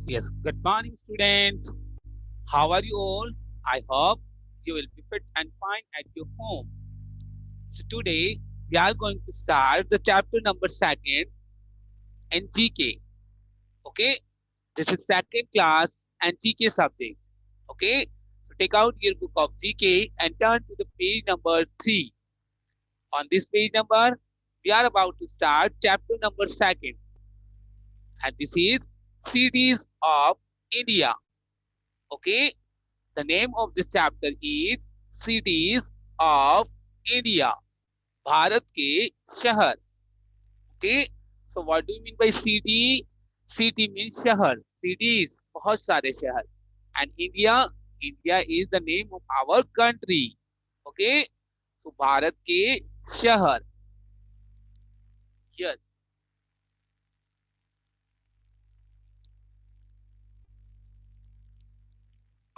Yes, good morning, student. How are you all? I hope you will be fit and fine at your home. So today we are going to start the chapter number second in GK. Okay, this is second class and GK subject. Okay, so take out your book of GK and turn to the page number 3. On this page number, we are about to start chapter number second, and this is cities of India. Okay, the name of this chapter is Cities of India. Bharat के शहर. Okay. So what do you mean by city? City means शहर. Cities बहुत सारे शहर. And India is the name of our country. Okay. So Bharat के शहर. Yes.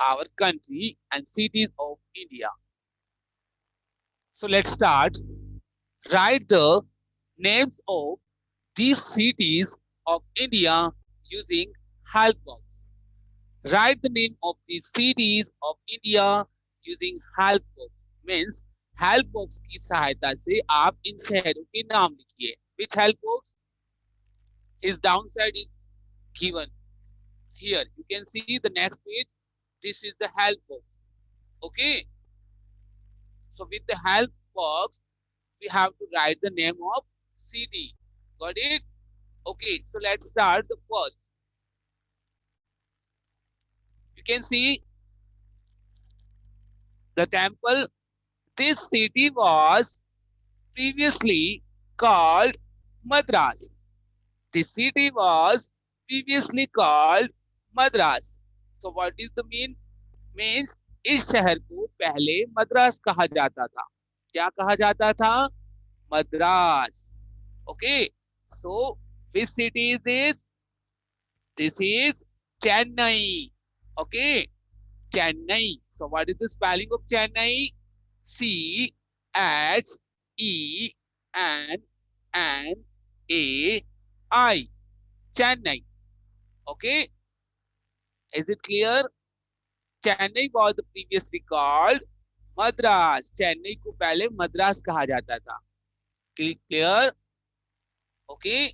Our country and cities of India. So let's start. Write the names of these cities of India using help box. Write the name of the cities of India using help box. Means help box की सहायता से आप इन शहरों के नाम लिखिए. Which help box? His downside is given here. You can see the next page. This is the help box. Okay. So with the help box, we have to write the name of city. Got it? Okay. So let's start the first. You can see the temple. This city was previously called Madras. The city was previously called Madras. So what is the mean? Means इस शहर को पहले मद्रास कहा जाता था. क्या कहा जाता था? Madras. Okay. So which city is this? This is Chennai. Okay. Chennai. So what is the spelling of Chennai? Chennai. Chennai. Okay. Is it clear? Chennai was previously called Madras. Chennai को पहले मद्रास कहा जाता था. Clear? Okay.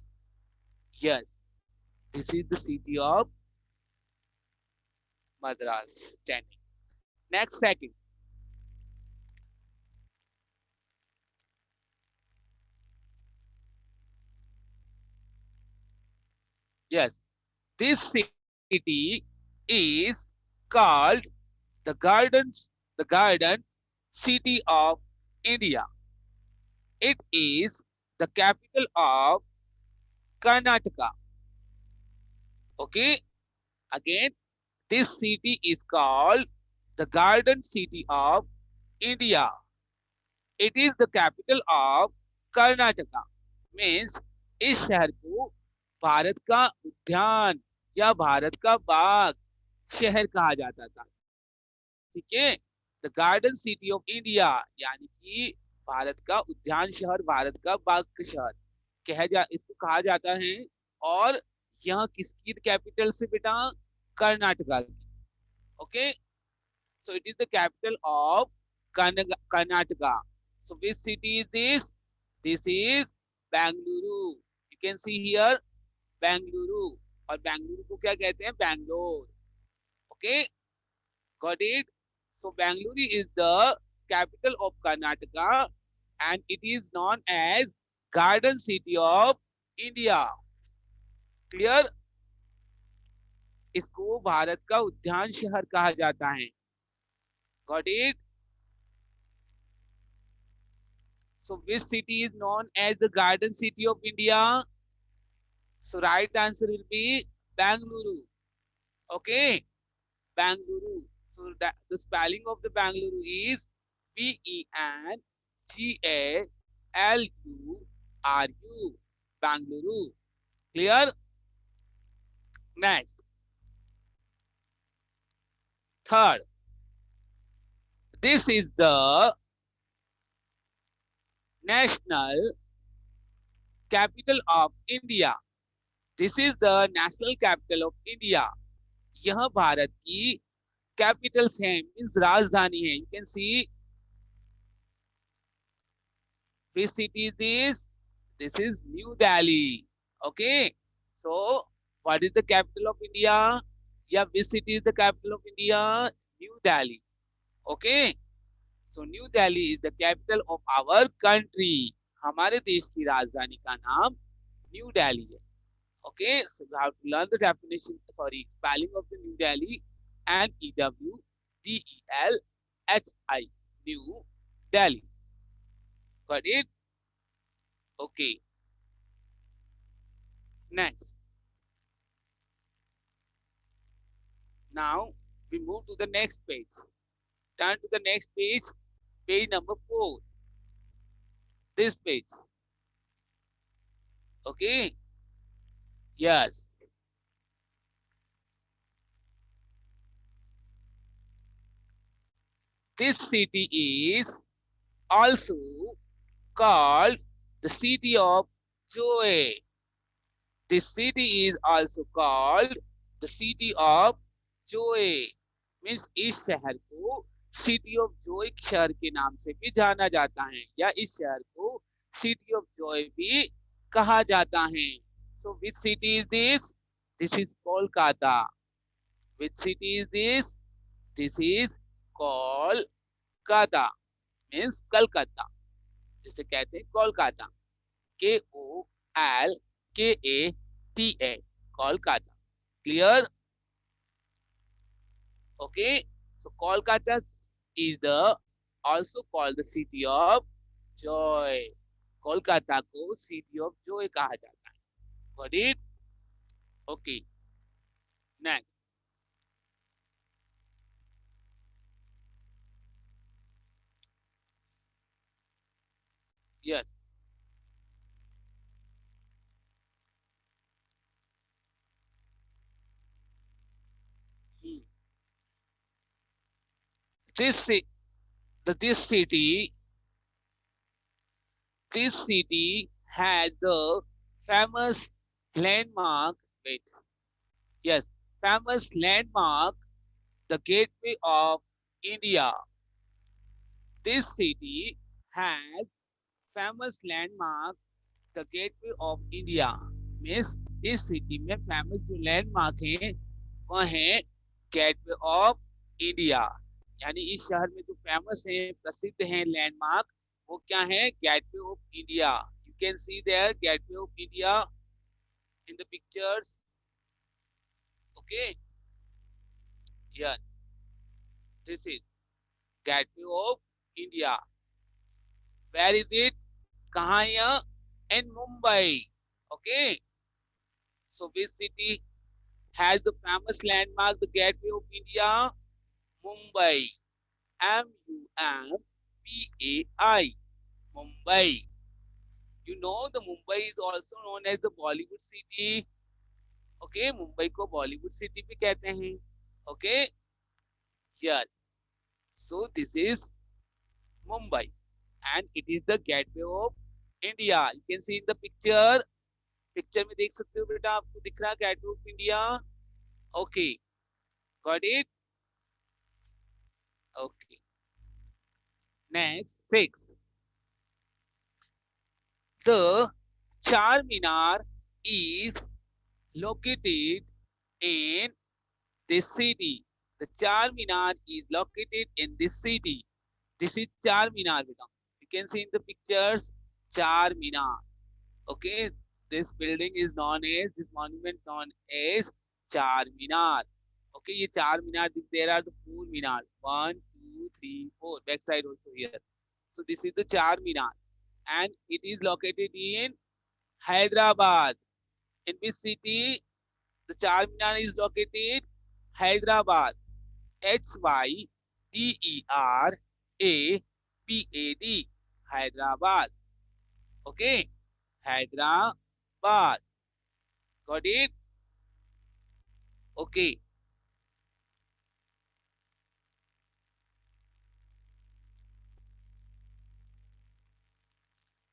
Yes. This is the city of Madras. Chennai. Next second. Yes. This city is called the garden city of India. It is the capital of Karnataka. Okay. Again, this city is called the garden city of India. It is the capital of Karnataka. Means इस शहर को भारत का उद्यान या भारत का बाग शहर कहा जाता था. ठीक है. The garden city of India यानी कि भारत का उद्यान शहर, भारत का बाग का शहर इसको कहा जाता है. और यह किसकी कैपिटल से बेटा? कर्नाटका की. Okay. So it is the capital of Karnataka. So which city is this? This is Bangalore. You can see here Bangalore. और बेंगलुरु को क्या कहते हैं? Bangalore. Okay, got it? So Bangalore is the capital of Karnataka and it is known as Garden City of India. Clear? इसको भारत का उद्यान शहर कहा जाता है. Got it? So which city is known as the Garden City of India? So right answer will be Bangalore. Okay, Bangalore. So that the spelling of the Bangalore is Bengaluru. Bangalore. Clear? Next, third. This is the national capital of India. This is the national capital of India. यह भारत की Capitals हैं, means राजधानी है. You can C which city is this? This is New Delhi. Okay. So what is the capital of India? Yeah, which city is the capital of India? New Delhi. Okay. So New Delhi is the capital of our country. हमारे देश की राजधानी का नाम new Delhi है. Okay, so you have to learn the definition, sorry, spelling of the New Delhi. Newdelhi. New Delhi. Got it? Okay. Next. Now we move to the next page. Turn to the next page, page number 4. This page. Okay. Yes. This city is also called the city of joy. This city is also called the city of joy. Means इस शहर को city of Joy शहर के नाम से भी जाना जाता है, या इस शहर को सिटी ऑफ जॉय भी कहा जाता है. So which city is this? This is Kolkata. Which city is this? This is Kolkata. Means Calcutta, जिसे कहते हैं Kolkata. KOLKATA. Kolkata. Clear? Okay, so Kolkata is the also called the city of joy. Kolkata को city of joy कहा जाता है. Got it? Okay. Next. Yes. Hmm. This ci- this city has the famous landmark. Wait. Yes, famous landmark, the Gateway of India. This city has famous landmark, the gateway of India. Means इस city में famous जो landmark है वह है gateway of India. यानी इस शहर में जो फेमस है, प्रसिद्ध है लैंडमार्क, वो क्या है? Gateway of India. You can see there gateway of India in the pictures. Okay. Yes, this is gateway of India. Where is it? कहाँ? यह in Mumbai. Okay. So which city has the famous landmark, the Gateway of India? Mumbai. Mumbai. Mumbai. You know the Mumbai is also known as the Bollywood city. Okay, Mumbai को Bollywood city भी कहते हैं. Okay, yes. So this is Mumbai, and it is the gateway of India. You can see in the picture. Picture में देख सकते हो बेटा, आपको दिख रहा है gateway of India. Okay, got it. Okay. Next 6. The Charminar is located in this city. The Charminar is located in this city. This is Charminar, beta. You can see in the pictures Charminar. Okay, this building is known as, this monument known as Charminar. Okay, ये Charminar. There are the 4 minars. 1, 2, 3, 4. Backside also here. So this is the Charminar, and it is located in Hyderabad. In which city the Charminar is located? Hyderabad. Hyderabad. Hyderabad. Okay. Hyderabad. Got it? Okay.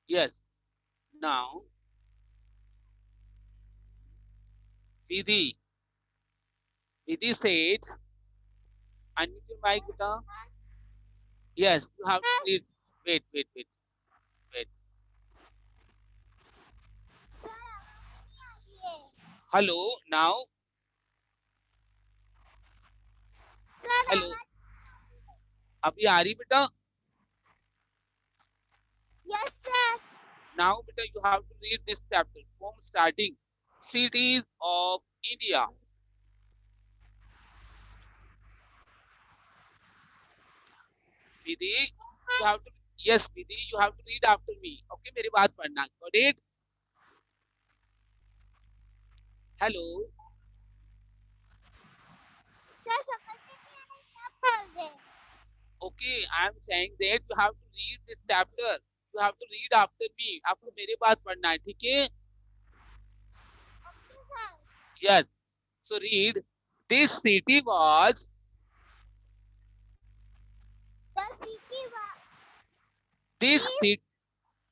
Yes. Now, Vidhi. Vidhi said, unmute your mic, beta. Yes, you have to read. Wait. Hello, now. Hello. अभी आ रही बेटा? Yes, sir. Now, beta, you have to read this chapter from starting. Cities of India. Vidhi, you have to. Yes, Vidhi, you have to read after me. Okay, मेरी बात पढ़ना. Got it? Hello. Sir, समझ में नहीं आ रहा क्या बोल रहे? Okay, I am saying that you have to read this chapter. You have to read after me. आपको मेरी बात पढ़ना है, ठीक है? Okay, sir. Yes. So read. This city was. The city was.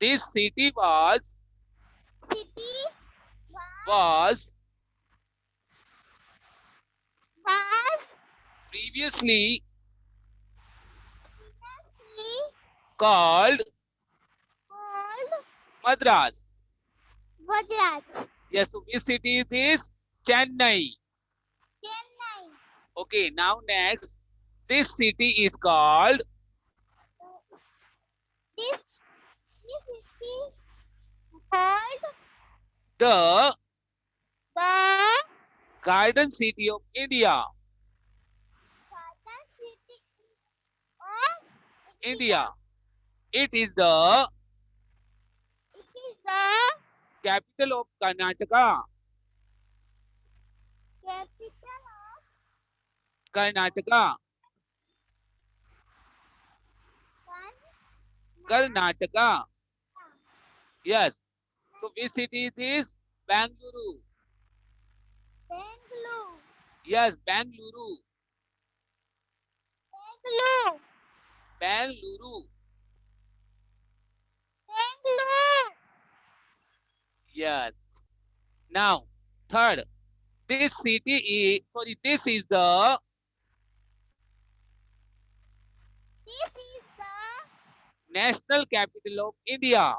This city was City was was previously previously called called Madras. Gujarat. Yes. So which city is this? Chennai. Chennai. Okay. Now next, this city is called. This city called The the Garden City of India. Garden City of India. It is the It is the capital of Karnataka. capital of Karnataka. Karnataka. Yes. So which city is this? Bangalore. Bangalore. Yes, Bangalore. Bangalore. Bangalore. Bangalore. Yes. Now, third, this city is, sorry, this is the national capital of India.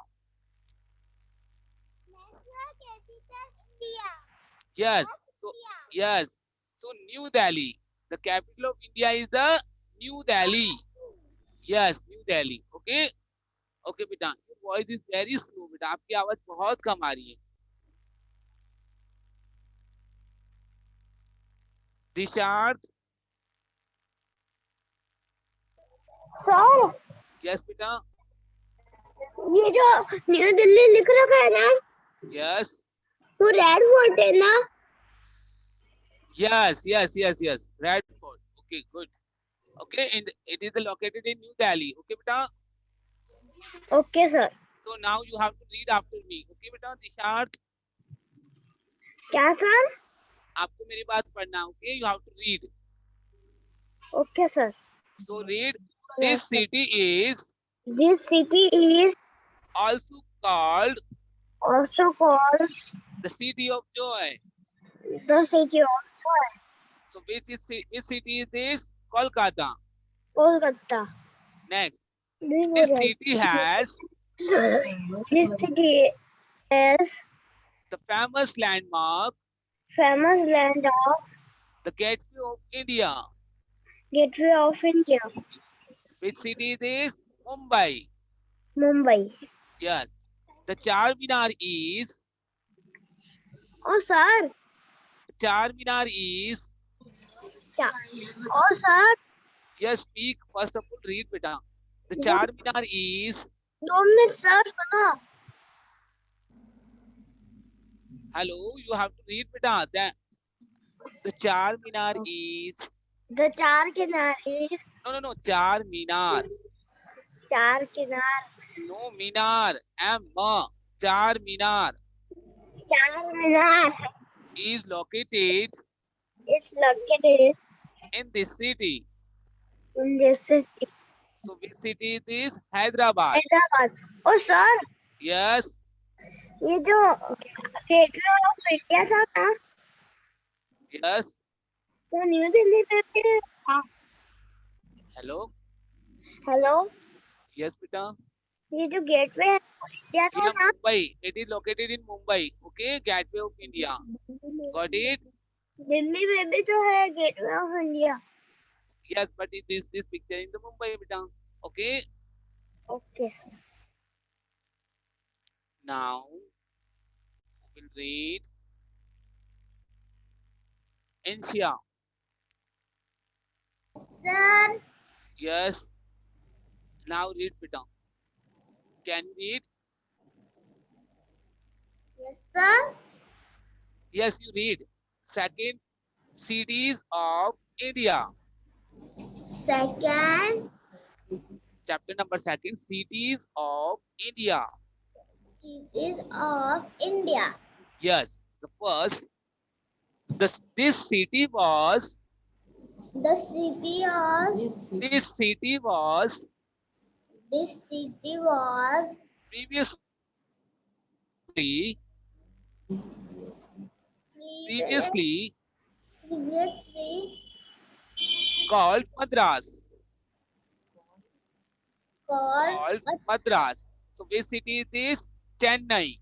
National capital India. Yes. Of So, India. yes. So, New Delhi. The capital of India is the New Delhi. Yes, New Delhi. Okay. Okay, बेटा. Your voice is very slow, बेटा. आपकी आवाज बहुत कम आ रही है. Disharth. Sir Yes, बेटा. ये जो न्यू दिल्ली लिख रखा है ना Yes. वो रेड फोर्ट है ना Yes. Red Fort. Okay, good. Okay, it is located in New Delhi. Okay, beta. Okay sir So now you have to read after me. Okay, beta. Disharth, क्या sir आपको मेरी बात पढ़ना. Okay, you have to read. Okay sir So read. This city is this city is also called also called the city of joy. The city of So which city is this? Kolkata. Kolkata Next, this city has this city is the famous landmark, famous land of the Gateway of India. Gateway of India Which city is this? Mumbai. Mumbai Yes. The Charminar is. और sir Charminar is. और sir Yes, speak. First of all, read, beta. The Charminar is. 2 minute sir सुनो Hello, you have to read, beta. The Charminar is. The चार किनारे No. Charminar. चार किनार No, Minar. Charminar चार मीनार is located is located in this city. in this city So, which city is this? Hyderabad. Hyderabad oh sir Yes. ये जो gateway of India था ना Yes. वो न्यू दिल्ली में भी हेलो, हेलो, यस बेटा, ये जो गेटवे है इंडिया का yeah, नाम Mumbai. It is located in Mumbai. Okay, Gateway of India. Got it? Delhi में भी तो है gateway of India. Yes, but this picture in the Mumbai, beta. Okay. Okay sir. Now we'll read Asia. Sir. Yes. Now read, beta. Can you read? Yes sir. Yes, you read. Second, cities of India. Second Chapter number second, cities of India. cities of India. Yes. The first, this city was. The city of This city was previously previously previously called Madras. called Called Madras. So which city is this? Chennai.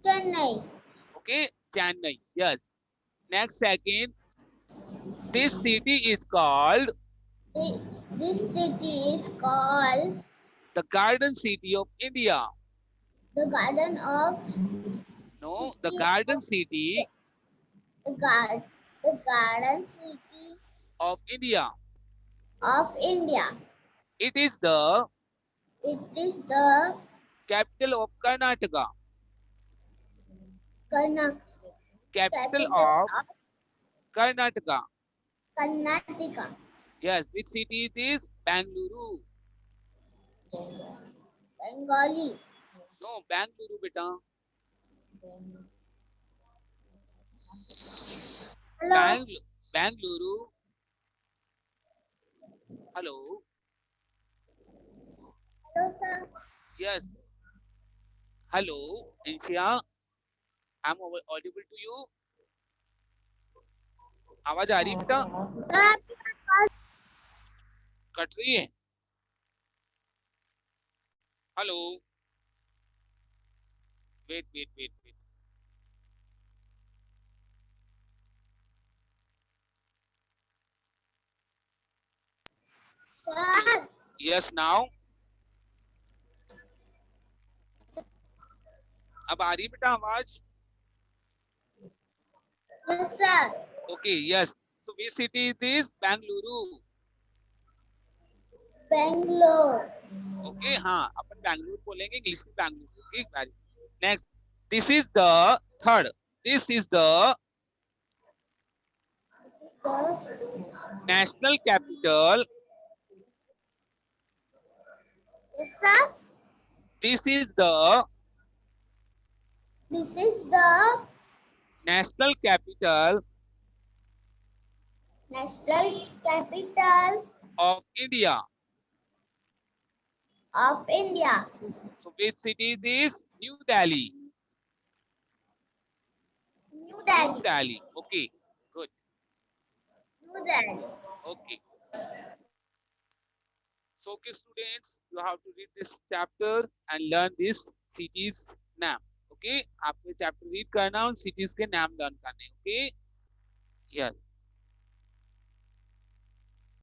Chennai. Okay, Chennai. Yes. Next, second, this city is called This city is called the Garden City of India. the Garden of No, the Garden City the Garden City of India. of India. It is the It is the capital of Karnataka. Karnataka. Capital of Karnataka. Karnataka. Yes, which city it is? Bangalore. Bengali. No, Bangalore, beta. Hello. Bangalore. Hello. Hello, sir. Yes. Hello, Asia. I'm audible to you. आवाज आ रही है बेटा? Sir. Cut रही है? Hello. Wait. Sir. Yes, now. अब आ रही है बेटा आवाज? Yes, sir. Okay, yes. So which city is this? Bangalore. Bangalore. Okay, हाँ, अपन बैंगलोर बोलेंगे इंग्लिश में Bangalore. Okay, very good. Next, this is the third. This is the national capital. Yes, sir. This is the This is the national capital national capital of India. of India. So which city is this? New Delhi. New New Delhi. Delhi. Okay, good. New Delhi. Okay. So, okay, students, you have to read this chapter and learn this cities name. Okay, आपको chapter read करना और cities के नाम learn करने. Okay, yes.